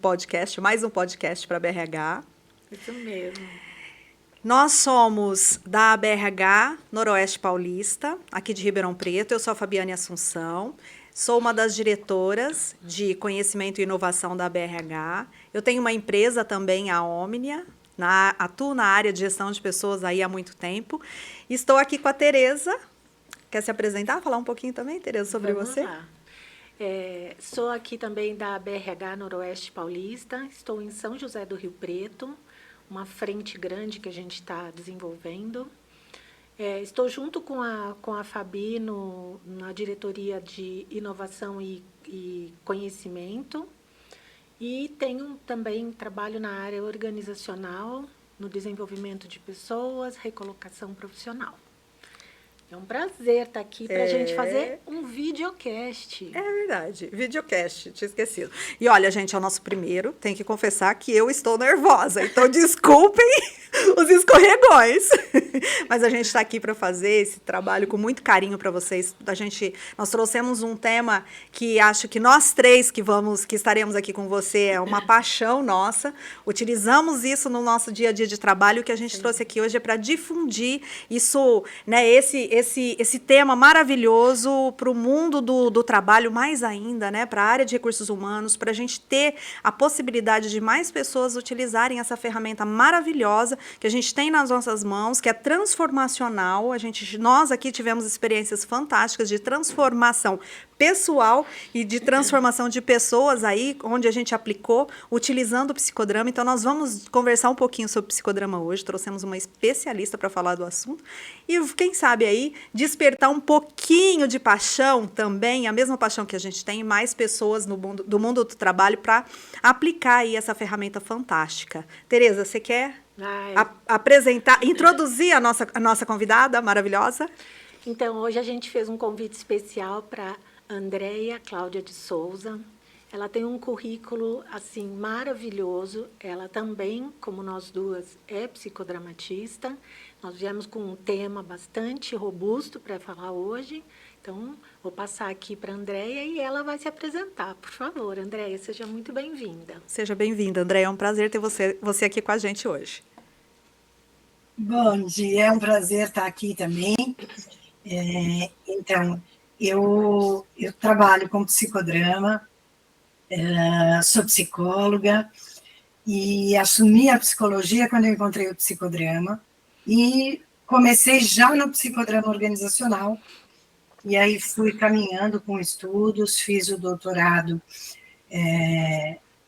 podcast, mais um podcast para a BRH. Isso mesmo. Nós somos da BRH Noroeste Paulista, aqui de Ribeirão Preto. Eu sou a Fabiane Assunção, sou uma das diretoras de conhecimento e inovação da BRH. Eu tenho uma empresa também, a Omnia, atuo na área de gestão de pessoas aí há muito tempo. Estou aqui com a Tereza. Quer se apresentar? Falar um pouquinho também, Tereza, sobre você? Vamos lá. Sou aqui também da BRH Noroeste Paulista, estou em São José do Rio Preto, uma frente grande que a gente está desenvolvendo. Estou junto com a Fabi na diretoria de inovação e conhecimento e tenho também trabalho na área organizacional, no desenvolvimento de pessoas, recolocação profissional. É um prazer estar aqui para a gente fazer um videocast. É verdade, videocast, tinha esquecido. E olha, gente, é o nosso primeiro, tenho que confessar que eu estou nervosa, então desculpem os escorregões. Mas a gente está aqui para fazer esse trabalho com muito carinho para vocês. Nós trouxemos um tema que acho que nós três que estaremos aqui com você é uma paixão nossa. Utilizamos isso no nosso dia a dia de trabalho. O que a gente trouxe aqui hoje é para difundir isso, né, esse tema maravilhoso para o mundo do trabalho, mais ainda, né, para a área de recursos humanos, para a gente ter a possibilidade de mais pessoas utilizarem essa ferramenta maravilhosa que a gente tem nas nossas mãos, que é transformacional. Nós aqui tivemos experiências fantásticas de transformação pessoal e de transformação de pessoas aí, onde a gente aplicou, utilizando o psicodrama. Então, nós vamos conversar um pouquinho sobre psicodrama hoje. Trouxemos uma especialista para falar do assunto. E, quem sabe aí, despertar um pouquinho de paixão também, a mesma paixão que a gente tem, mais pessoas do mundo do trabalho para aplicar aí essa ferramenta fantástica. Tereza, você quer apresentar, introduzir a nossa convidada maravilhosa? Então, hoje a gente fez um convite especial para Andréia Cláudia de Souza. Ela tem um currículo assim maravilhoso. Ela também, como nós duas, é psicodramatista. Nós viemos com um tema bastante robusto para falar hoje. Então, vou passar aqui para a Andréia e ela vai se apresentar. Por favor, Andréia, seja muito bem-vinda. Seja bem-vinda, Andréia. É um prazer ter você aqui com a gente hoje. Bom dia, é um prazer estar aqui também. Então, eu trabalho com psicodrama, sou psicóloga e assumi a psicologia quando eu encontrei o psicodrama e comecei já no psicodrama organizacional e aí fui caminhando com estudos, fiz o doutorado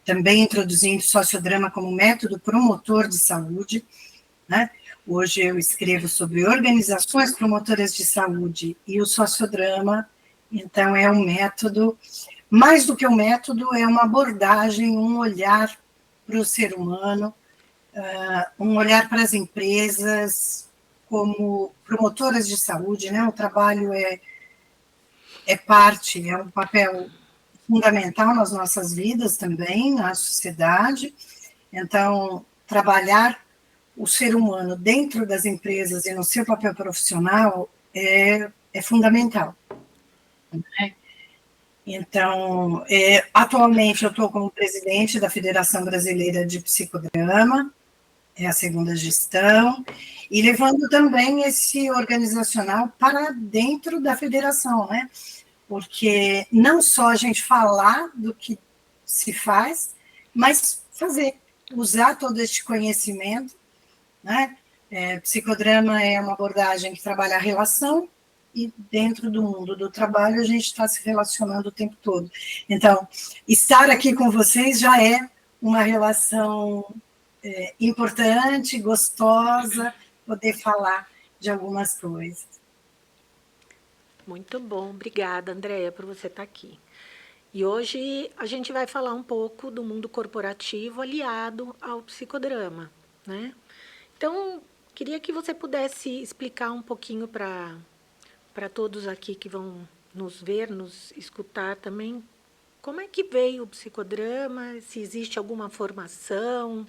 também introduzindo sociodrama como método promotor de saúde, né? Hoje eu escrevo sobre organizações promotoras de saúde e o sociodrama, então é um método, mais do que um método, é uma abordagem, um olhar para o ser humano, um olhar para as empresas como promotoras de saúde, né? O trabalho é um papel fundamental nas nossas vidas também, na sociedade, então trabalhar o ser humano dentro das empresas e no seu papel profissional é fundamental. Né? Então, atualmente eu estou como presidente da Federação Brasileira de Psicodrama, é a segunda gestão, e levando também esse organizacional para dentro da federação, né? Porque não só a gente falar do que se faz, mas fazer, usar todo este conhecimento, né? Psicodrama é uma abordagem que trabalha a relação e dentro do mundo do trabalho a gente está se relacionando o tempo todo. Então, estar aqui com vocês já é uma relação importante, gostosa, poder falar de algumas coisas. Muito bom, obrigada, Andréia, por você estar aqui. E hoje a gente vai falar um pouco do mundo corporativo aliado ao psicodrama, né? Então, queria que você pudesse explicar um pouquinho para todos aqui que vão nos ver, nos escutar também, como é que veio o psicodrama, se existe alguma formação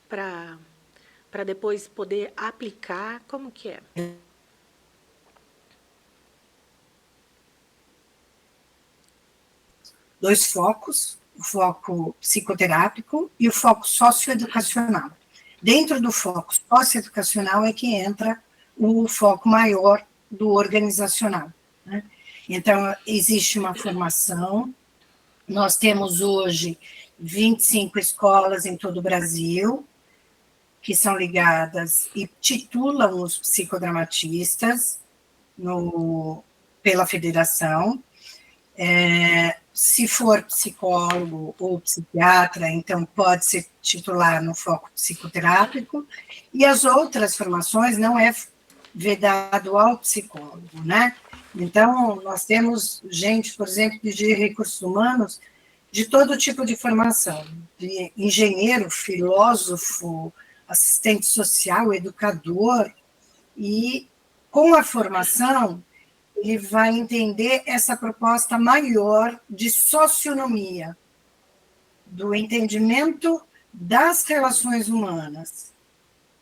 para depois poder aplicar, como que é? Dois focos, o foco psicoterápico e o foco socioeducacional. Dentro do foco socioeducacional é que entra o foco maior do organizacional, né? Então, existe uma formação, nós temos hoje 25 escolas em todo o Brasil, que são ligadas e titulam os psicodramatistas pela federação. Se for psicólogo ou psiquiatra, então pode se titular no foco psicoterápico, e as outras formações não é vedado ao psicólogo, né? Então, nós temos gente, por exemplo, de recursos humanos, de todo tipo de formação, de engenheiro, filósofo, assistente social, educador, e com a formação ele vai entender essa proposta maior de socionomia, do entendimento das relações humanas.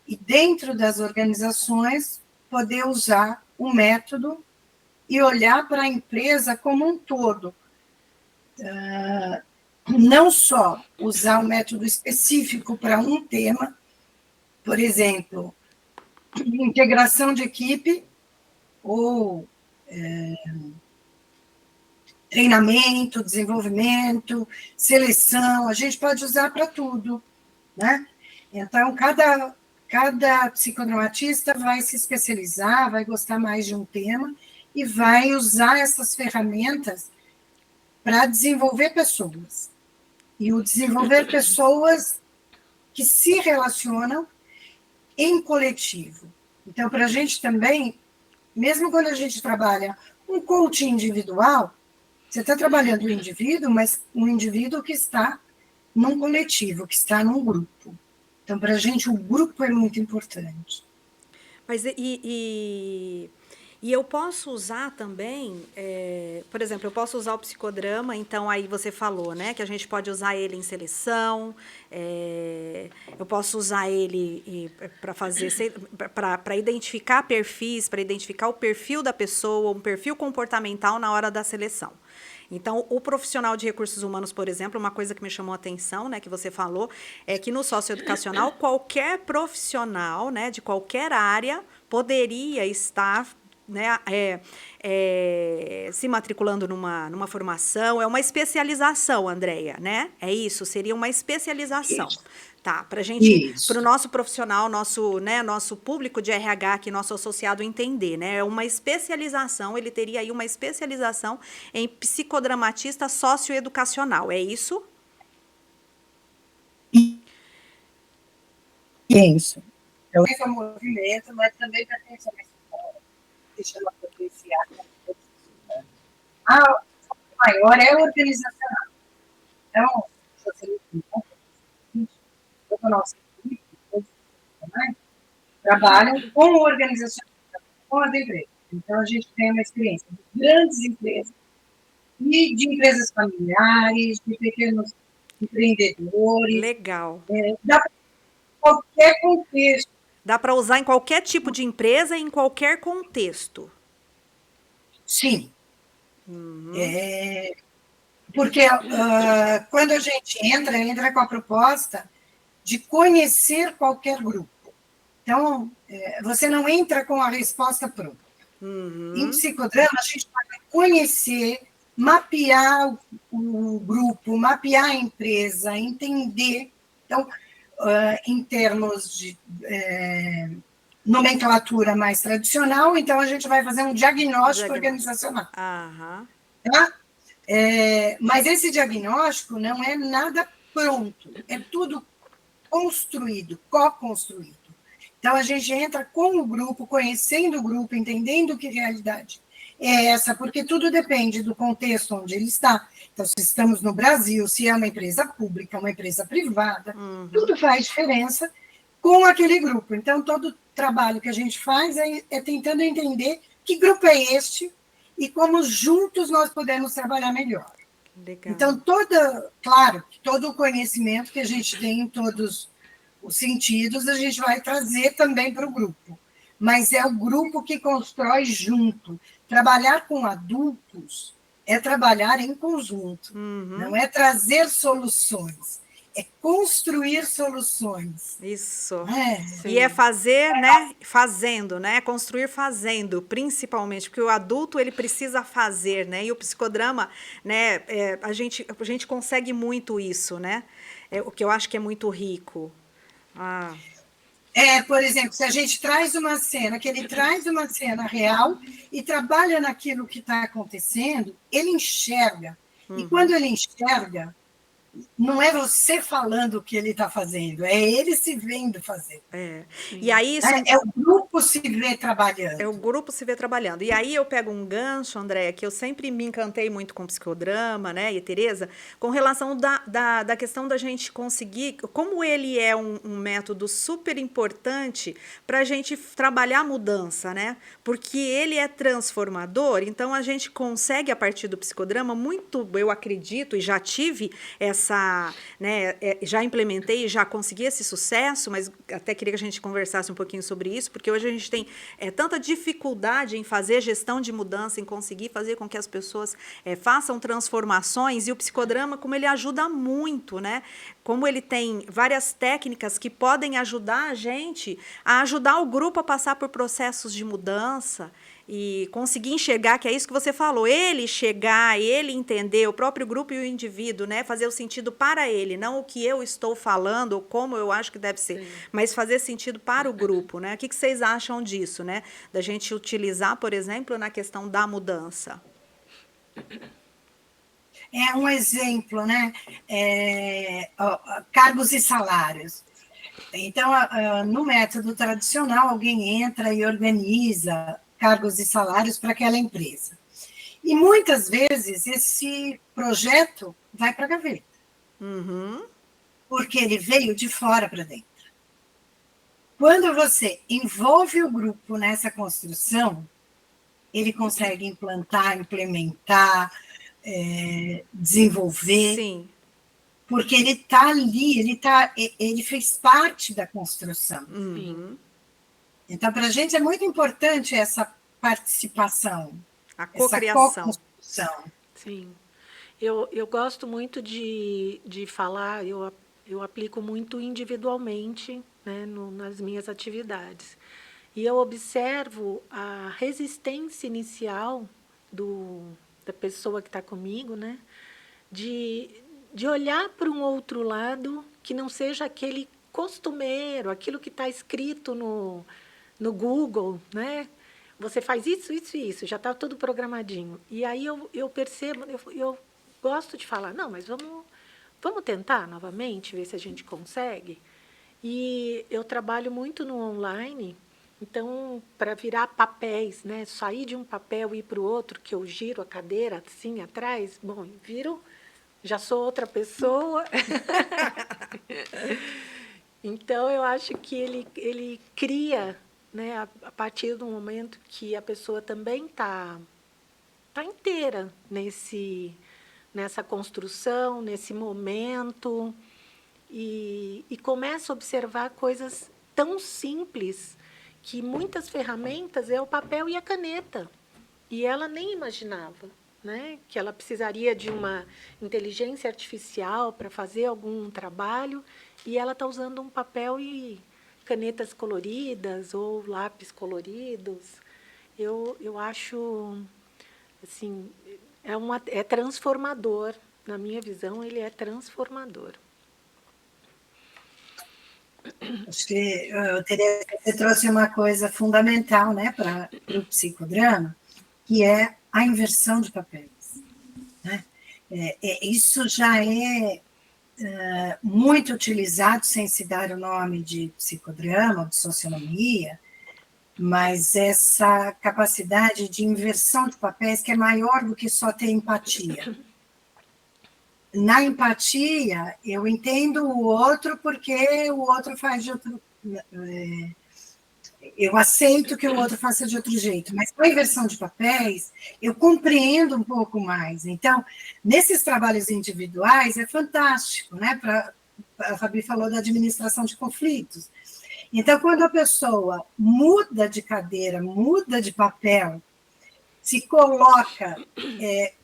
E dentro das organizações, poder usar o método e olhar para a empresa como um todo. Não só usar o método específico para um tema, por exemplo, integração de equipe ou treinamento, desenvolvimento, seleção, a gente pode usar para tudo, né? Então, cada psicodramatista vai se especializar, vai gostar mais de um tema e vai usar essas ferramentas para desenvolver pessoas. E o desenvolver pessoas que se relacionam em coletivo. Então, para a gente também, mesmo quando a gente trabalha um coaching individual, você está trabalhando o indivíduo, mas um indivíduo que está num coletivo, que está num grupo. Então, para a gente, o grupo é muito importante. Mas e eu posso usar também, por exemplo, eu posso usar o psicodrama, então aí você falou, né, que a gente pode usar ele em seleção, eu posso usar ele para fazer, para identificar perfis, para identificar o perfil da pessoa, um perfil comportamental na hora da seleção. Então, o profissional de recursos humanos, por exemplo, uma coisa que me chamou a atenção, né, que você falou, é que no socioeducacional, qualquer profissional, né, de qualquer área poderia estar, né, se matriculando numa formação, é uma especialização, Andréia, né? É isso, seria uma especialização. Isso. Tá, para gente, Isso. para o nosso profissional, nosso público de RH, que nosso associado entender, né? É uma especialização, ele teria aí uma especialização em psicodramatista socioeducacional, é isso? Isso. Então, esse é um movimento, mas também pertence a uma escola, que chama Potenciar. A maior é a organizacional. Então, se você não toda a nossa equipe, todos os profissionais, trabalham com o organizacional, com as empresas. Então, a gente tem uma experiência de grandes empresas e de empresas familiares, de pequenos empreendedores. Legal. Dá para qualquer contexto. Dá para usar em qualquer tipo de empresa e em qualquer contexto. Sim. Porque quando a gente entra com a proposta de conhecer qualquer grupo. Então, você não entra com a resposta pronta. Em psicodrama, a gente vai conhecer, mapear o grupo, mapear a empresa, entender. Então, em termos de nomenclatura mais tradicional, então a gente vai fazer um diagnóstico organizacional. Aham. Tá? Mas esse diagnóstico não é nada pronto, é tudo construído, co-construído. Então, a gente entra com o grupo, conhecendo o grupo, entendendo que realidade é essa, porque tudo depende do contexto onde ele está. Então, se estamos no Brasil, se é uma empresa pública, uma empresa privada, tudo faz diferença com aquele grupo. Então, todo trabalho que a gente faz é tentando entender que grupo é este e como juntos nós podemos trabalhar melhor. Legal. Então, claro, todo o conhecimento que a gente tem em todos os sentidos, a gente vai trazer também para o grupo. Mas é o grupo que constrói junto. Trabalhar com adultos é trabalhar em conjunto, não é trazer soluções, é construir soluções. Isso. É. E é fazer, né? Fazendo, né? Construir fazendo, principalmente, porque o adulto ele precisa fazer, né? E o psicodrama, né? A gente consegue muito isso, né? O que eu acho que é muito rico. Ah, Por exemplo, se a gente traz uma cena, que ele traz uma cena real e trabalha naquilo que está acontecendo, ele enxerga. E quando ele enxerga, não é você falando o que ele está fazendo, é ele se vendo fazer. e aí isso É o grupo se ver é o trabalhando. grupo se vê trabalhando. E aí eu pego um gancho, Andréia, que eu sempre me encantei muito com psicodrama, né, e Tereza, com relação da questão da gente conseguir, como ele é um método super importante para a gente trabalhar a mudança, né? Porque ele é transformador, então a gente consegue, a partir do psicodrama, muito, eu acredito, e já tive essa, né, já implementei, já consegui esse sucesso, mas até queria que a gente conversasse um pouquinho sobre isso, porque hoje a gente tem tanta dificuldade em fazer gestão de mudança, em conseguir fazer com que as pessoas façam transformações, e o psicodrama, como ele ajuda muito, né? Como ele tem várias técnicas que podem ajudar a gente a ajudar o grupo a passar por processos de mudança e conseguir enxergar, que é isso que você falou, ele chegar, ele entender, o próprio grupo e o indivíduo, né, fazer o sentido para ele, não o que eu estou falando ou como eu acho que deve ser, mas fazer sentido para o grupo, né? O que vocês acham disso, né? Da gente utilizar, por exemplo, na questão da mudança? É um exemplo, né? Cargos e salários. Então, no método tradicional, alguém entra e organiza cargos e salários para aquela empresa. E muitas vezes esse projeto vai para a gaveta. Porque ele veio de fora para dentro. Quando você envolve o grupo nessa construção, ele consegue implantar, implementar, desenvolver. Sim. Porque ele está ali, ele fez parte da construção. Então, para a gente é muito importante essa participação, A essa cocriação. co-construção. Sim. Eu gosto muito de falar, eu aplico muito individualmente, né, nas minhas atividades. E eu observo a resistência inicial da pessoa que está comigo, né, de olhar para um outro lado que não seja aquele costumeiro, aquilo que está escrito no Google, né? Você faz isso, isso e isso, já está tudo programadinho. E aí eu percebo, eu gosto de falar, não, mas vamos tentar novamente, ver se a gente consegue. E eu trabalho muito no online, então, para virar papéis, né, sair de um papel e ir para o outro, que eu giro a cadeira assim atrás, bom, viro, já sou outra pessoa. Então, eu acho que ele cria, né, a partir do momento que a pessoa também está inteira nessa construção, nesse momento, e começa a observar coisas tão simples que muitas ferramentas é o papel e a caneta. E ela nem imaginava, né, que ela precisaria de uma inteligência artificial para fazer algum trabalho, e ela está usando um papel e canetas coloridas ou lápis coloridos. Eu acho, assim, é transformador. Na minha visão, ele é transformador. Acho que Tereza, você trouxe uma coisa fundamental, né, para o psicodrama, que é a inversão de papéis. Né? Isso já é muito utilizado, sem se dar o nome de psicodrama, de socionomia, mas essa capacidade de inversão de papéis que é maior do que só ter empatia. Na empatia, eu entendo o outro porque o outro faz de outro... Eu aceito que o outro faça de outro jeito, mas com a inversão de papéis, eu compreendo um pouco mais. Então, nesses trabalhos individuais, é fantástico, né? A Fabi falou da administração de conflitos. Então, quando a pessoa muda de cadeira, muda de papel, se coloca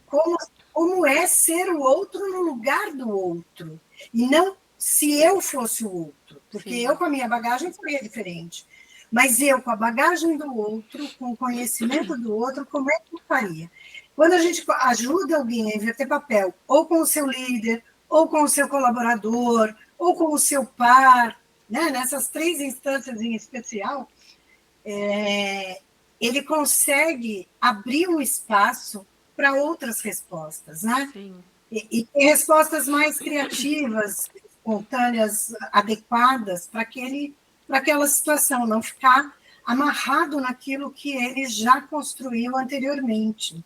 como é ser o outro no lugar do outro, e não se eu fosse o outro, porque Sim. eu com a minha bagagem seria diferente, mas eu com a bagagem do outro, com o conhecimento do outro, como é que eu faria? Quando a gente ajuda alguém a inverter papel, ou com o seu líder, ou com o seu colaborador, ou com o seu par, né? Nessas 3 instâncias em especial, ele consegue abrir um espaço para outras respostas, né? Sim. E respostas mais criativas, espontâneas, adequadas para aquela situação, não ficar amarrado naquilo que ele já construiu anteriormente.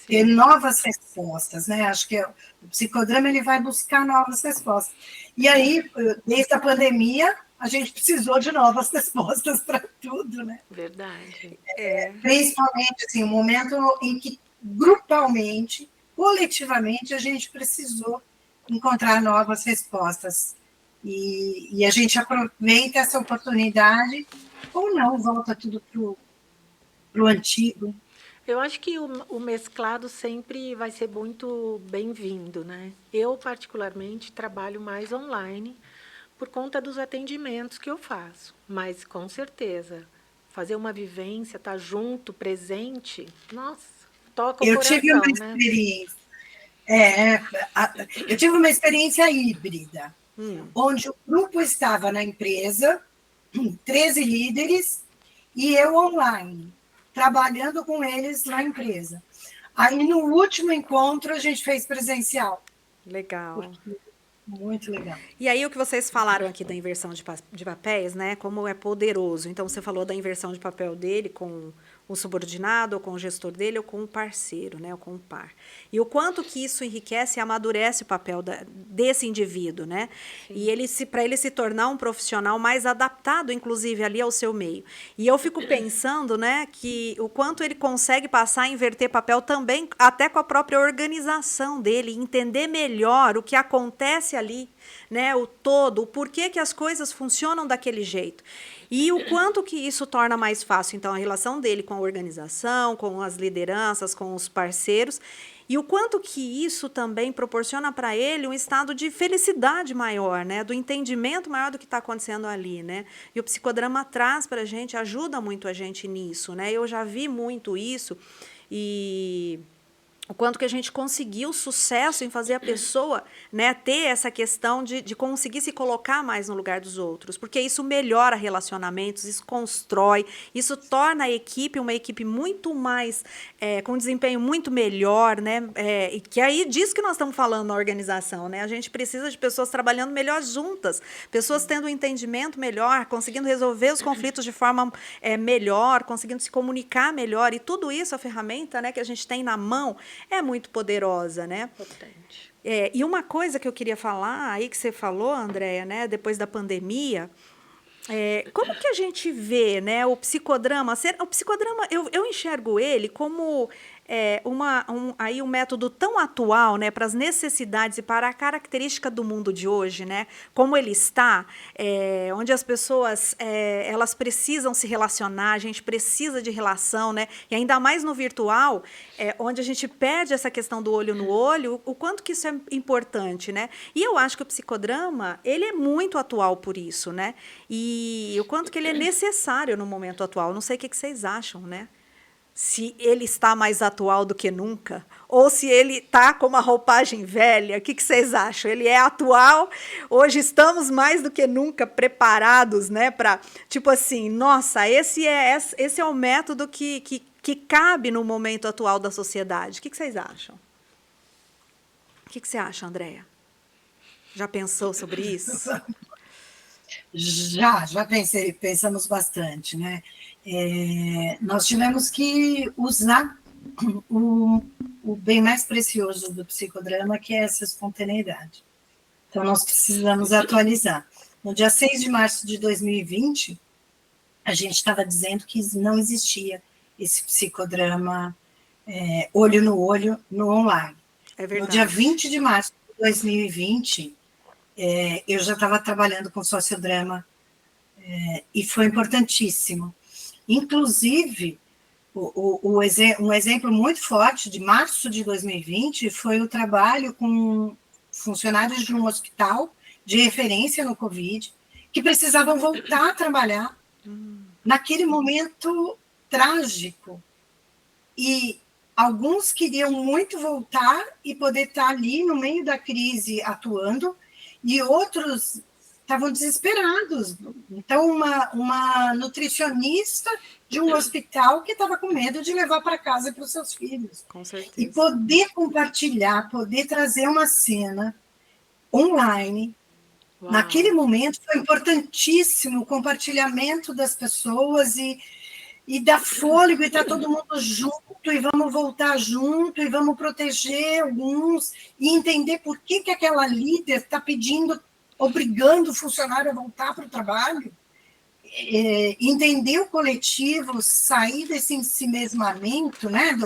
Ter Sim. novas respostas, né? Acho que o psicodrama ele vai buscar novas respostas. E aí, desde a pandemia, a gente precisou de novas respostas para tudo, né? Verdade. Principalmente assim, um momento em que grupalmente, coletivamente, a gente precisou encontrar novas respostas. E a gente aproveita essa oportunidade, ou não, volta tudo para o antigo. Eu acho que o mesclado sempre vai ser muito bem-vindo, né? Eu, particularmente, trabalho mais online por conta dos atendimentos que eu faço, mas com certeza, fazer uma vivência, estar junto, presente, nossa, toca o Eu tive uma coração, né? experiência, eu tive uma experiência híbrida, onde o grupo estava na empresa, 13 líderes, e eu online, trabalhando com eles na empresa. Aí, no último encontro, a gente fez presencial. Legal. Muito legal. E aí, o que vocês falaram aqui da inversão de papéis, né? Como é poderoso. Então, você falou da inversão de papel dele com o subordinado, ou com o gestor dele, ou com o parceiro, né? Ou com o par. E o quanto que isso enriquece e amadurece o papel desse indivíduo, né? Sim. E para ele se tornar um profissional mais adaptado, inclusive, ali ao seu meio. E eu fico pensando, né? Que o quanto ele consegue passar a inverter papel também, até com a própria organização dele, entender melhor o que acontece ali, né, o todo, o porquê que as coisas funcionam daquele jeito. E o quanto que isso torna mais fácil, então, a relação dele com a organização, com as lideranças, com os parceiros, e o quanto que isso também proporciona para ele um estado de felicidade maior, né, do entendimento maior do que está acontecendo ali, né. E o psicodrama traz para a gente, ajuda muito a gente nisso, né. Eu já vi muito isso e o quanto que a gente conseguiu sucesso em fazer a pessoa, né, ter essa questão de conseguir se colocar mais no lugar dos outros, porque isso melhora relacionamentos, isso constrói, isso torna a equipe uma equipe muito mais, com desempenho muito melhor, né, e que aí disso que nós estamos falando na organização, né, a gente precisa de pessoas trabalhando melhor juntas, pessoas tendo um entendimento melhor, conseguindo resolver os conflitos de forma melhor, conseguindo se comunicar melhor, e tudo isso, a ferramenta, né, que a gente tem na mão, é muito poderosa, né? Potente. E uma coisa que eu queria falar, aí que você falou, Andréia, né, depois da pandemia, como que a gente vê, né, o psicodrama? O psicodrama, eu enxergo ele como aí um método tão atual, né, para as necessidades e para a característica do mundo de hoje, né, como ele está, onde as pessoas elas precisam se relacionar, a gente precisa de relação, né, e ainda mais no virtual, onde a gente perde essa questão do olho no olho, o quanto que isso é importante, né? E eu acho que o psicodrama ele é muito atual por isso, né? E o quanto que ele é necessário no momento atual. Não sei o que vocês acham, né? Se ele está mais atual do que nunca, ou se ele está com uma roupagem velha, o que vocês acham? Ele é atual? Hoje estamos mais do que nunca preparados, né? Para, tipo assim, nossa, esse é o método que cabe no momento atual da sociedade. O que vocês acham? O que você acha, Andréia? Já pensou sobre isso? Já pensamos bastante, né? Nós tivemos que usar o bem mais precioso do psicodrama, que é essa espontaneidade. Então, nós precisamos atualizar. No dia 6 de março de 2020, a gente estava dizendo que não existia esse psicodrama olho no olho no online. É verdade. No dia 20 de março de 2020, eu já estava trabalhando com sociodrama, e foi importantíssimo. Inclusive, Um exemplo muito forte de março de 2020 foi o trabalho com funcionários de um hospital de referência no Covid, que precisavam voltar a trabalhar naquele momento trágico. E alguns queriam muito voltar e poder estar ali no meio da crise atuando, e outros estavam desesperados. Então, uma nutricionista de um hospital que estava com medo de levar para casa para os seus filhos. Com certeza. E poder compartilhar, poder trazer uma cena online. Uau. Naquele momento foi importantíssimo o compartilhamento das pessoas e dar fôlego, e estar todo mundo junto, e vamos voltar junto, e vamos proteger alguns, e entender por que aquela líder está pedindo, obrigando o funcionário a voltar para o trabalho, entender o coletivo, sair desse ensimesmamento, né,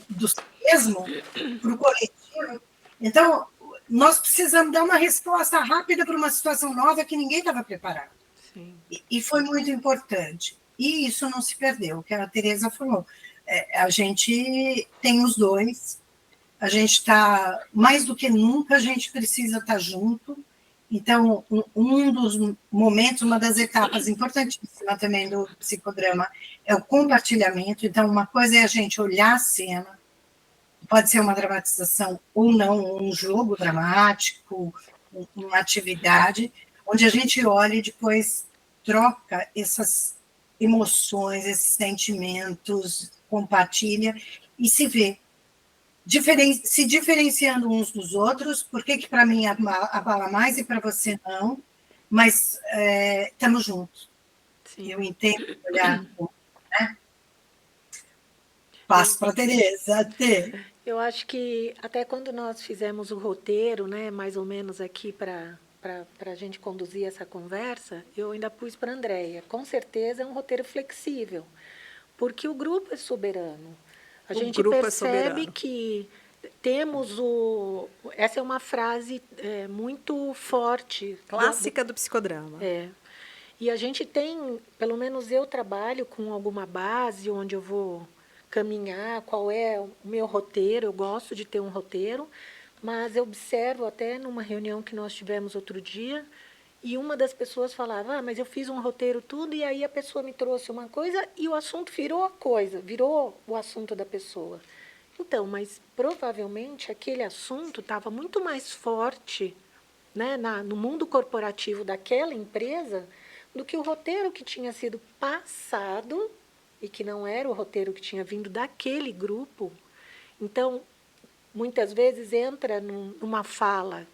do si mesmo para o coletivo. Então, nós precisamos dar uma resposta rápida para uma situação nova que ninguém estava preparado. Sim. E foi muito importante. E isso não se perdeu, o que a Tereza falou. A gente tem os dois, a gente está, mais do que nunca, a gente precisa estar junto. Então, um dos momentos, uma das etapas importantíssimas também do psicodrama é o compartilhamento. Então, uma coisa é a gente olhar a cena, pode ser uma dramatização ou não, um jogo dramático, uma atividade, onde a gente olha e depois troca essas emoções, esses sentimentos, compartilha e se vê se diferenciando uns dos outros. Por que para mim abala mais e para você não? Mas estamos juntos. Sim. Eu entendo olhar, né? Passo para a Tereza. Eu acho que até quando nós fizemos o roteiro, né, mais ou menos aqui para a gente conduzir essa conversa, eu ainda pus para a Andréia. Com certeza é um roteiro flexível, porque o grupo é soberano. A gente percebe que temos essa é uma frase muito forte. Clássica do psicodrama. E a gente tem, pelo menos eu trabalho com alguma base onde eu vou caminhar, qual é o meu roteiro, eu gosto de ter um roteiro, mas eu observo até numa reunião que nós tivemos outro dia, e uma das pessoas falava, mas eu fiz um roteiro tudo, e aí a pessoa me trouxe uma coisa, e o assunto virou a coisa, virou o assunto da pessoa. Então, mas provavelmente aquele assunto estava muito mais forte, né, no mundo corporativo daquela empresa do que o roteiro que tinha sido passado e que não era o roteiro que tinha vindo daquele grupo. Então, muitas vezes entra numa fala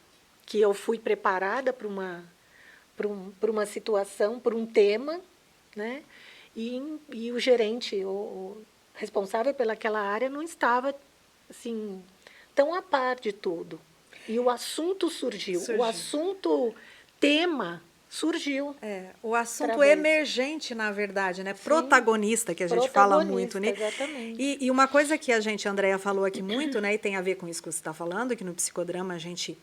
que eu fui preparada para uma situação, para um tema, né? E o gerente, o responsável pelaquela área, não estava assim, tão a par de tudo. E o assunto surgiu. O assunto tema surgiu. O assunto emergente, na verdade, né? Sim. Protagonista, que a gente fala muito, né? Exatamente. E uma coisa que a gente, a Andréia, falou aqui muito, né? E tem a ver com isso que você está falando, que no psicodrama a gente,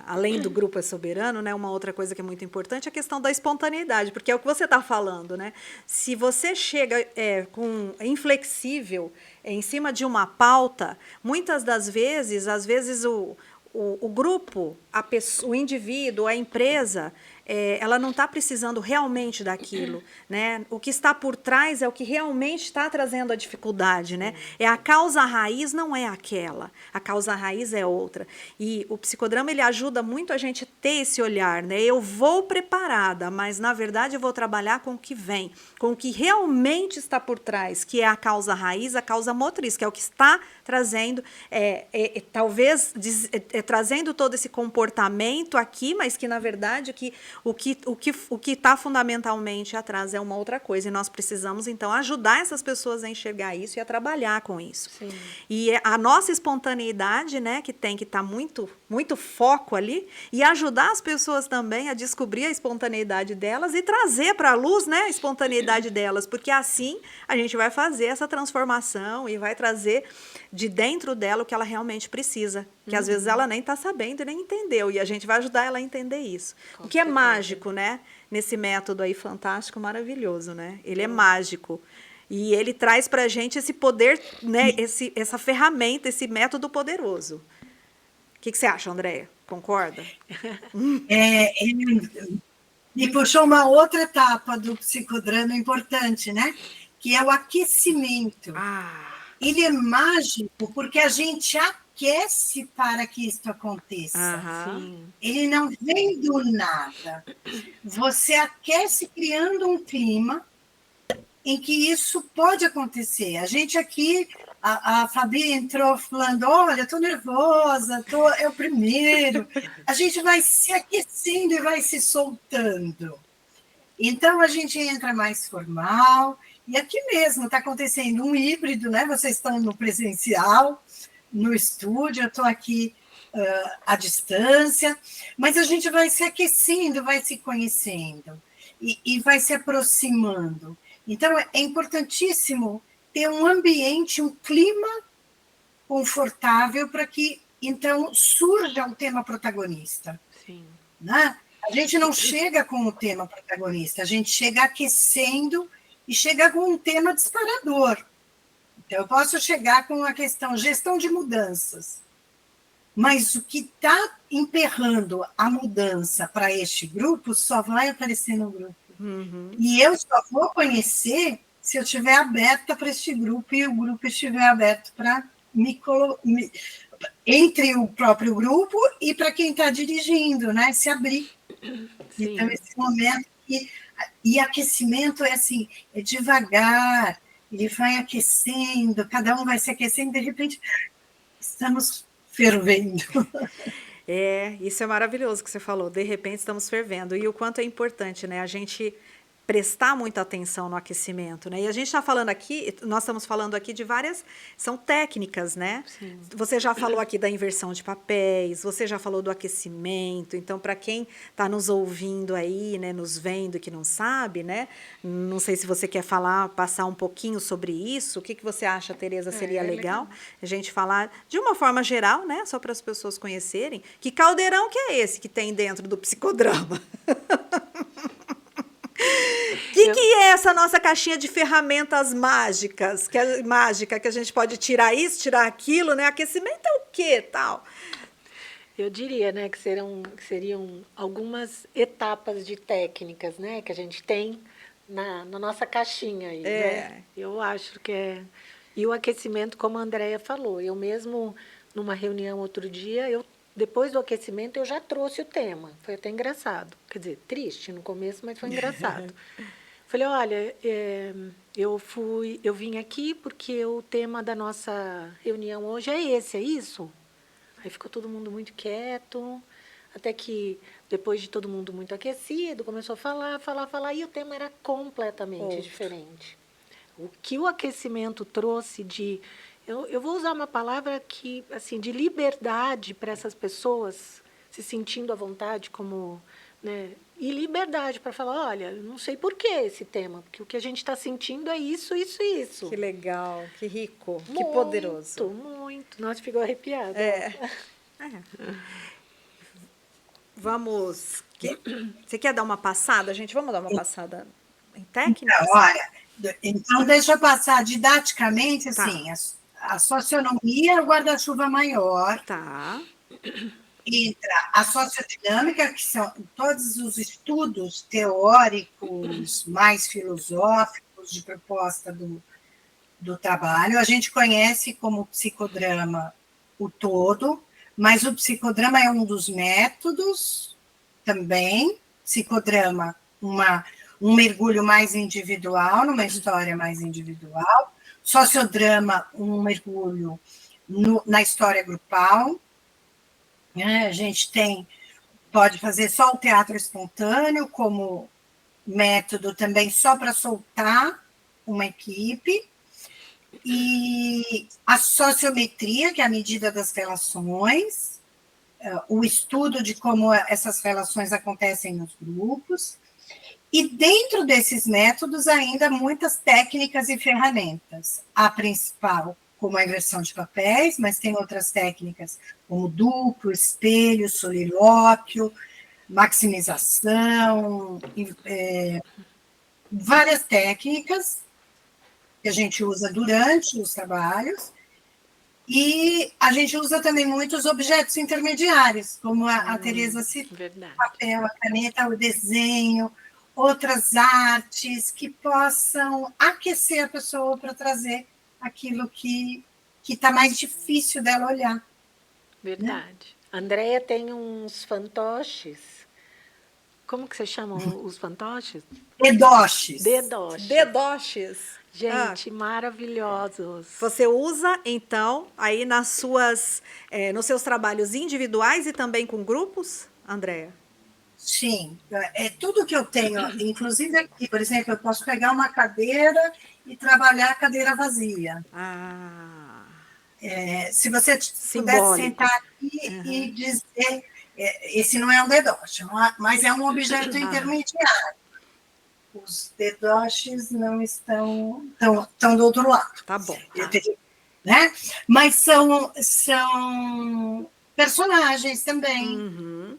além do grupo é soberano, né? Uma outra coisa que é muito importante é a questão da espontaneidade, porque é o que você está falando, né? Se você chega inflexível em cima de uma pauta, muitas das vezes, o grupo, o indivíduo, a empresa, ela não está precisando realmente daquilo, né? O que está por trás é o que realmente está trazendo a dificuldade, né? A causa raiz não é aquela, a causa raiz é outra. E o psicodrama, ele ajuda muito a gente ter esse olhar, né? Eu vou preparada, mas na verdade eu vou trabalhar com o que vem, com o que realmente está por trás, que é a causa raiz, a causa motriz, que é o que está trazendo, talvez trazendo todo esse comportamento aqui, mas que na verdade o que está fundamentalmente atrás é uma outra coisa, e nós precisamos, então, ajudar essas pessoas a enxergar isso e a trabalhar com isso. Sim. E a nossa espontaneidade, né, que tem que estar muito, muito foco ali, e ajudar as pessoas também a descobrir a espontaneidade delas e trazer para a luz, né, a espontaneidade delas, porque assim a gente vai fazer essa transformação e vai trazer de dentro dela o que ela realmente precisa, que às vezes ela nem está sabendo e nem entendeu, e a gente vai ajudar ela a entender isso. O que é mágico, né? Nesse método aí fantástico, maravilhoso, né? Ele é mágico. E ele traz para a gente esse poder, né, essa ferramenta, esse método poderoso. O que você acha, Andréia? Concorda? Ele me puxou uma outra etapa do psicodrama importante, né? Que é o aquecimento. Ele é mágico porque a gente aquece para que isso aconteça. Ele não vem do nada. Você aquece criando um clima em que isso pode acontecer. A gente aqui, a Fabi entrou falando, olha, estou nervosa, é o primeiro. A gente vai se aquecendo e vai se soltando. Então, a gente entra mais formal, e aqui mesmo está acontecendo um híbrido, né? Vocês estão no presencial, no estúdio, eu estou aqui à distância, mas a gente vai se aquecendo, vai se conhecendo, e vai se aproximando. Então, é importantíssimo ter um ambiente, um clima confortável para que, então, surja o tema protagonista. Sim. Né? A gente não chega com o tema protagonista, a gente chega aquecendo e chega com um tema disparador. Então, eu posso chegar com a questão gestão de mudanças, mas o que está emperrando a mudança para este grupo só vai aparecer no grupo. E eu só vou conhecer se eu estiver aberta para este grupo e o grupo estiver aberto para entre o próprio grupo e para quem está dirigindo, né? Se abrir. Sim. Então, esse momento e aquecimento é assim, é devagar, ele vai aquecendo, cada um vai se aquecendo, de repente estamos fervendo. Isso é maravilhoso que você falou, de repente estamos fervendo, e o quanto é importante, né, a gente prestar muita atenção no aquecimento, né, e a gente está falando aqui, nós estamos falando aqui de várias, são técnicas, né, Sim. Você já falou aqui da inversão de papéis, você já falou do aquecimento, então para quem está nos ouvindo aí, né, nos vendo que não sabe, né, não sei se você quer passar um pouquinho sobre isso, o que você acha, Tereza, seria legal a gente falar de uma forma geral, né, só para as pessoas conhecerem, que caldeirão que é esse que tem dentro do psicodrama? O que é essa nossa caixinha de ferramentas mágicas, mágica, que a gente pode tirar isso, tirar aquilo, né? Aquecimento é o quê, tal? Eu diria, né, que seriam algumas etapas de técnicas, né, que a gente tem na nossa caixinha aí, né? Eu acho que é... E o aquecimento, como a Andréia falou, eu mesmo, numa reunião outro dia, depois do aquecimento, eu já trouxe o tema. Foi até engraçado. Quer dizer, triste no começo, mas foi engraçado. Falei, olha, eu vim aqui porque o tema da nossa reunião hoje é esse, é isso? Aí ficou todo mundo muito quieto, até que, depois de todo mundo muito aquecido, começou a falar, e o tema era completamente diferente. O que o aquecimento trouxe de... Eu vou usar uma palavra que, assim, de liberdade para essas pessoas se sentindo à vontade, como, né, e liberdade para falar, olha, não sei por que esse tema, porque o que a gente está sentindo é isso, isso e isso. Que legal, que rico, muito, que poderoso. Muito, Nossa, ficou arrepiada. Vamos... Você quer dar uma passada, gente? Vamos dar uma passada em técnicas? Então, olha, deixa eu passar didaticamente, assim, a socionomia é o guarda-chuva maior. Tá. Entra a sociodinâmica, que são todos os estudos teóricos, mais filosóficos, de proposta do trabalho. A gente conhece como psicodrama o todo, mas o psicodrama é um dos métodos também. Psicodrama, um mergulho mais individual, numa história mais individual. Sociodrama, um mergulho na história grupal. A gente pode fazer só o teatro espontâneo como método também só para soltar uma equipe. E a sociometria, que é a medida das relações, o estudo de como essas relações acontecem nos grupos. E dentro desses métodos, ainda muitas técnicas e ferramentas. A principal, como a inversão de papéis, mas tem outras técnicas, como duplo, espelho, solilóquio, maximização, várias técnicas. que a gente usa durante os trabalhos, e a gente usa também muitos objetos intermediários, como a Tereza citou, Verdade. o papel, a caneta, o desenho, outras artes que possam aquecer a pessoa para trazer aquilo que está mais difícil dela olhar. Verdade. A Andrea tem uns fantoches. Como que você chama os fantoches? Dedoches. Dedoches. Dedoches. Gente, maravilhosos. Você usa, então, aí nos seus trabalhos individuais e também com grupos, Andrea? Sim, é tudo que eu tenho, inclusive aqui, por exemplo, eu posso pegar uma cadeira e trabalhar a cadeira vazia. Se você pudesse sentar aqui e dizer, esse não é um dedoche, mas é um objeto intermediário. Os dedoches não estão do outro lado. Tá bom. Né? Mas são personagens também.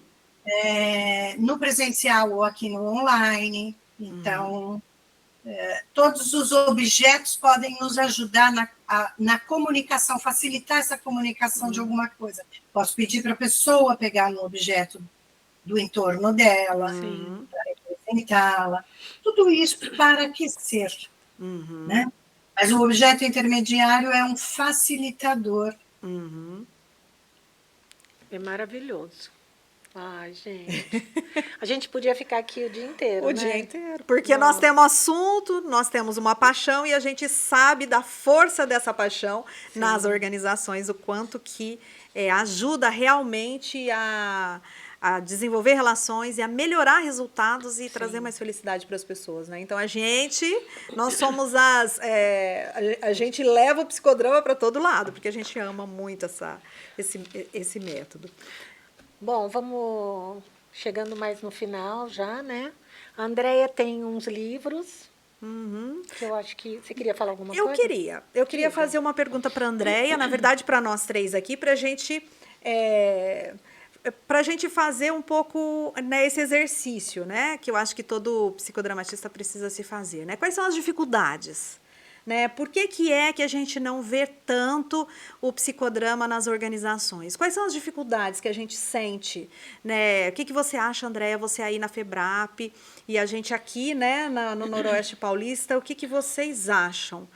No presencial ou aqui no online. Então, todos os objetos podem nos ajudar na comunicação, facilitar essa comunicação de alguma coisa. Posso pedir para a pessoa pegar um objeto do entorno dela, para representá-la. Tudo isso para aquecer. Né? Mas o objeto intermediário é um facilitador. É maravilhoso. Ai, gente. A gente podia ficar aqui o dia inteiro, O dia inteiro. Porque nós temos assunto, nós temos uma paixão e a gente sabe da força dessa paixão nas organizações, o quanto que ajuda realmente a desenvolver relações e a melhorar resultados e trazer mais felicidade para as pessoas, né? Então, nós somos a gente leva o psicodrama para todo lado, porque a gente ama muito esse método. Bom, vamos chegando mais no final já, né? A Andrea tem uns livros, que eu acho que... Você queria falar alguma coisa? Eu queria fazer uma pergunta para a Andrea, na verdade para nós três aqui, para a gente fazer um pouco, né, esse exercício, né, que eu acho que todo psicodramatista precisa se fazer, né? Quais são as dificuldades? Né? Por que é que a gente não vê tanto o psicodrama nas organizações? Quais são as dificuldades que a gente sente? Né? O que você acha, Andréia, você aí na FEBRAP e a gente aqui, né, no Noroeste Paulista, o que vocês acham?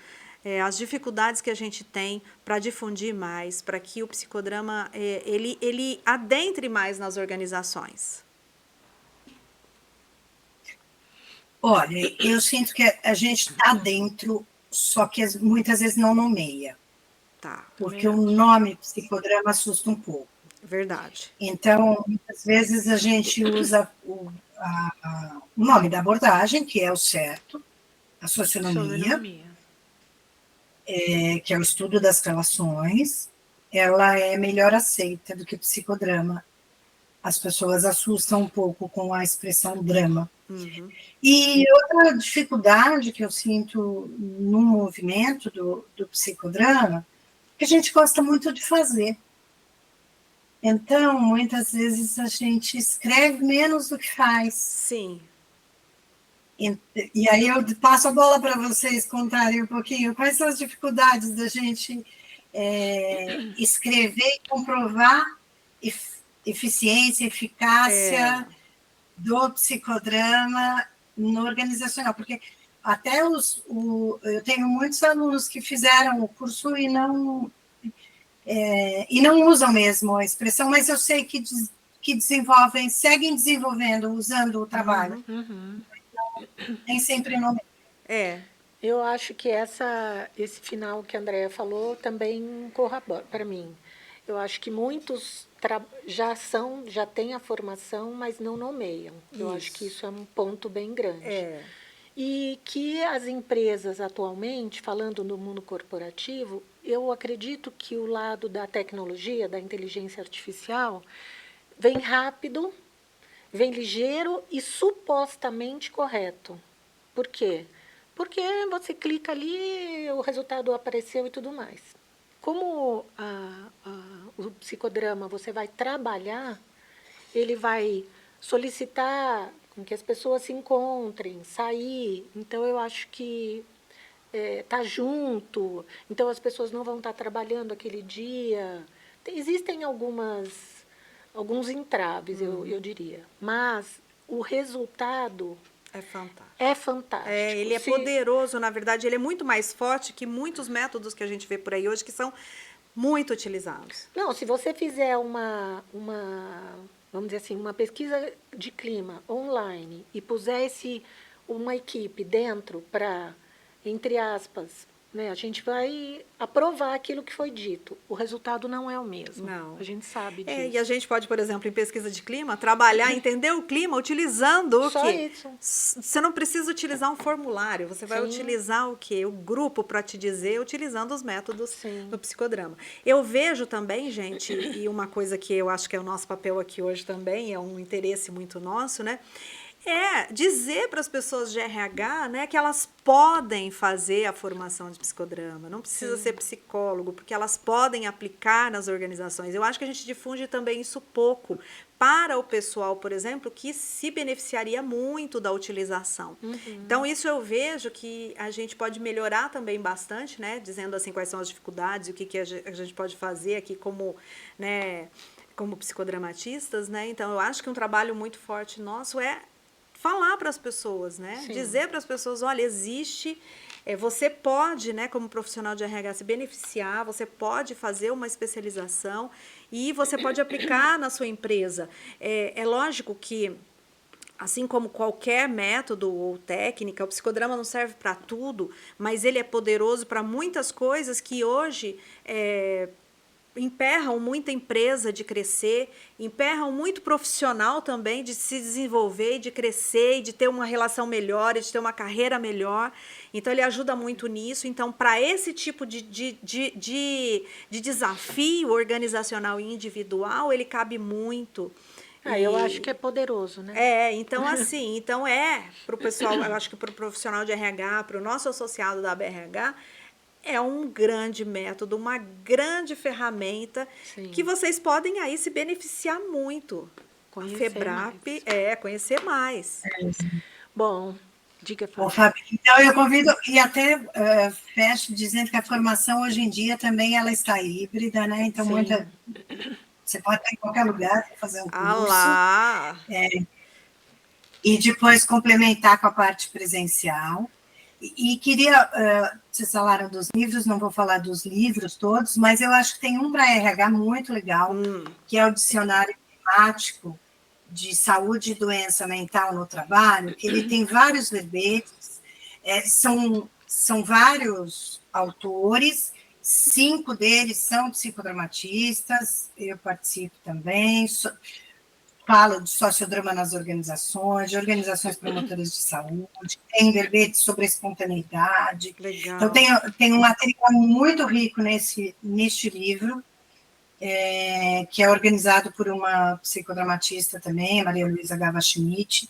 As dificuldades que a gente tem para difundir mais, para que o psicodrama ele adentre mais nas organizações? Olha, eu sinto que a gente está dentro, só que muitas vezes não nomeia. Tá. Porque o nome psicodrama assusta um pouco. Verdade. Então, muitas vezes a gente usa o nome da abordagem, que é o certo, a socionomia, que é o estudo das relações, ela é melhor aceita do que o psicodrama. As pessoas assustam um pouco com a expressão drama. E outra dificuldade que eu sinto no movimento do psicodrama, que a gente gosta muito de fazer. Então, muitas vezes a gente escreve menos do que faz. Sim. E aí eu passo a bola para vocês contarem um pouquinho quais são as dificuldades da gente escrever e comprovar eficiência, eficácia do psicodrama no organizacional, porque até eu tenho muitos alunos que fizeram o curso e não usam mesmo a expressão, mas eu sei que desenvolvem, seguem desenvolvendo, usando o trabalho. Nem sempre não. Eu acho que esse final que a Andrea falou também corrobora para mim. Eu acho que muitos já têm a formação, mas não nomeiam. Eu acho que isso é um ponto bem grande. E que as empresas atualmente, falando no mundo corporativo, eu acredito que o lado da tecnologia, da inteligência artificial, vem rápido, vem ligeiro e supostamente correto. Por quê? Porque você clica ali, o resultado apareceu e tudo mais. Como o psicodrama você vai trabalhar, ele vai solicitar com que as pessoas se encontrem, sair. Então, eu acho que tá junto, então as pessoas não vão estar trabalhando aquele dia. Existem alguns entraves, eu diria, mas o resultado É fantástico. é fantástico. Ele é poderoso, na verdade, ele é muito mais forte que muitos métodos que a gente vê por aí hoje, que são muito utilizados. Não, se você fizer vamos dizer assim, uma pesquisa de clima online e puser uma equipe dentro para, entre aspas, né, a gente vai aprovar aquilo que foi dito. O resultado não é o mesmo. Não. A gente sabe disso. E a gente pode, por exemplo, em pesquisa de clima, trabalhar, entender o clima utilizando o Só quê? isso. Você não precisa utilizar um formulário, você vai Sim. utilizar o quê? O grupo para te dizer, utilizando os métodos Sim. do psicodrama. Eu vejo também, gente, e uma coisa que eu acho que é o nosso papel aqui hoje também, é um interesse muito nosso, né? É dizer para as pessoas de RH, né, que elas podem fazer a formação de psicodrama, não precisa ser psicólogo, porque elas podem aplicar nas organizações. Eu acho que a gente difunde também isso pouco para o pessoal, por exemplo, que se beneficiaria muito da utilização. Então, isso eu vejo que a gente pode melhorar também bastante, né, dizendo assim quais são as dificuldades, o que a gente pode fazer aqui como, né, como psicodramatistas, né? Então, eu acho que um trabalho muito forte nosso é falar para as pessoas, né? Sim. Dizer para as pessoas, olha, existe, você pode, né, como profissional de RH, se beneficiar, você pode fazer uma especialização e você pode aplicar na sua empresa. É lógico que, assim como qualquer método ou técnica, o psicodrama não serve para tudo, mas ele é poderoso para muitas coisas que hoje emperram muita empresa de crescer, emperram muito profissional também de se desenvolver, de crescer, e de ter uma relação melhor, e de ter uma carreira melhor. Então, ele ajuda muito nisso. Então, para esse tipo de desafio organizacional e individual, ele cabe muito. Eu acho que é poderoso, né? Então assim, para o pessoal, eu acho que para o profissional de RH, para o nosso associado da BRH, é um grande método, uma grande ferramenta. Sim. Que vocês podem aí se beneficiar muito. Conhecer a FEBRAP, mais. Conhecer mais. Bom, diga, Bom, Fábio. Fábio, então eu convido, e até fecho dizendo que a formação hoje em dia também ela está híbrida, né? Então, você pode estar em qualquer lugar para fazer um curso. Lá. E depois complementar com a parte presencial. E queria, vocês falaram dos livros, não vou falar dos livros todos, mas eu acho que tem um para RH muito legal, que é o Dicionário Temático de Saúde e Doença Mental no Trabalho, que ele tem vários verbetes, são vários autores, 5 deles são psicodramatistas, eu participo também, fala de sociodrama nas organizações, de organizações promotoras de saúde, tem verbete sobre a espontaneidade. Legal. Então, tem um material muito rico neste livro, que é organizado por uma psicodramatista também, Maria Luísa Gava Schmidt,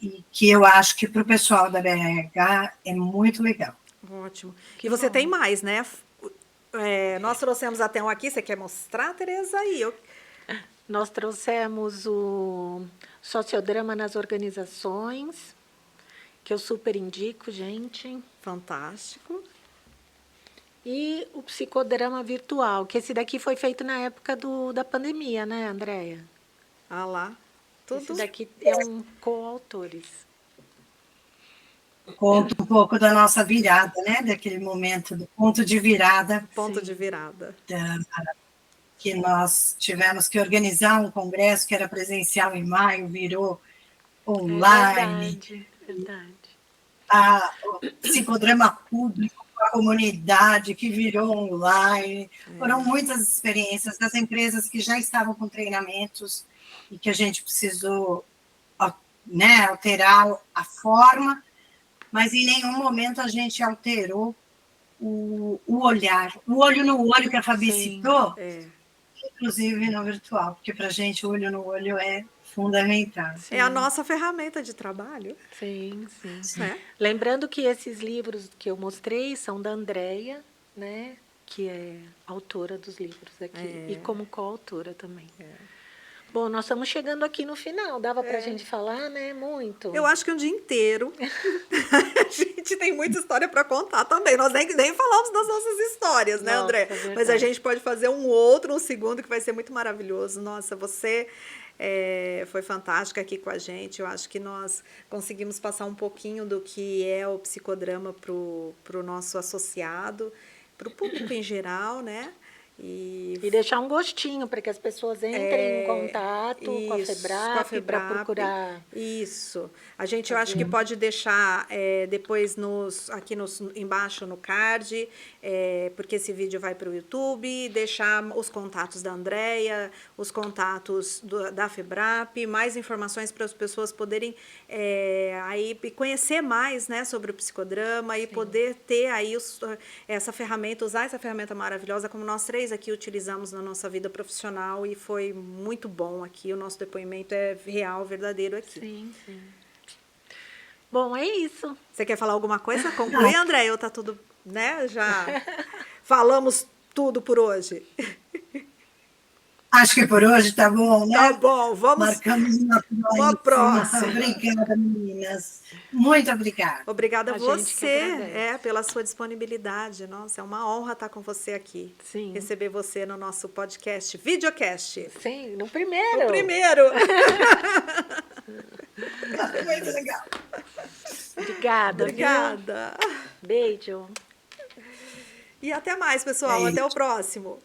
e que eu acho que para o pessoal da BRH é muito legal. Ótimo. E você tem mais, né? Nós trouxemos até um aqui, você quer mostrar, Tereza? Nós trouxemos o Sociodrama nas Organizações, que eu super indico, gente. Fantástico. E o Psicodrama Virtual, que esse daqui foi feito na época da pandemia, né, Andréia? Ah lá. Tudo. Esse daqui é um coautores. Conta um pouco da nossa virada, né? Daquele momento, do ponto de virada. Ponto de virada. Que nós tivemos que organizar um congresso que era presencial em maio, virou online. Verdade. O psicodrama público, a comunidade que virou online. Foram muitas experiências das empresas que já estavam com treinamentos e que a gente precisou, né, alterar a forma, mas em nenhum momento a gente alterou o olhar, o olho no olho que a Fabi citou, inclusive no virtual, porque para a gente o olho no olho é fundamental. Sim. É a nossa ferramenta de trabalho. Sim. Lembrando que esses livros que eu mostrei são da Andréia, né, que é autora dos livros aqui, e como coautora também. Bom, nós estamos chegando aqui no final. Dava para a gente falar, né? Muito. Eu acho que um dia inteiro. A gente tem muita história para contar também. Nós nem falamos das nossas histórias, né, Nossa, André? verdade. Mas a gente pode fazer um segundo, que vai ser muito maravilhoso. Nossa, você foi fantástica aqui com a gente. Eu acho que nós conseguimos passar um pouquinho do que é o psicodrama para o nosso associado, para o público em geral, né? E deixar um gostinho para que as pessoas entrem em contato com a isso, FEBRAP para procurar. Isso. A gente, eu acho que pode deixar depois aqui embaixo no card, porque esse vídeo vai para o YouTube, deixar os contatos da Andréia, os contatos da FEBRAP, mais informações para as pessoas poderem aí conhecer mais, né, sobre o psicodrama e poder ter aí essa ferramenta, usar essa ferramenta maravilhosa como nós três aqui utilizamos na nossa vida profissional e foi muito bom aqui. O nosso depoimento é real, verdadeiro aqui. Sim, sim. Bom, é isso. Você quer falar alguma coisa? Conclui, André? Ou tá tudo, né? Já falamos tudo por hoje. Acho que por hoje tá bom, né? Tá bom, vamos. Marcamos uma próxima. Obrigada, meninas. Muito obrigada. Obrigada a gente que você agradece. pela sua disponibilidade. Nossa, é uma honra estar com você aqui. Sim. Receber você no nosso podcast, videocast. Sim, no primeiro. O primeiro. Muito legal. Obrigada. Obrigada. Viu? Beijo. E até mais, pessoal. Até o próximo.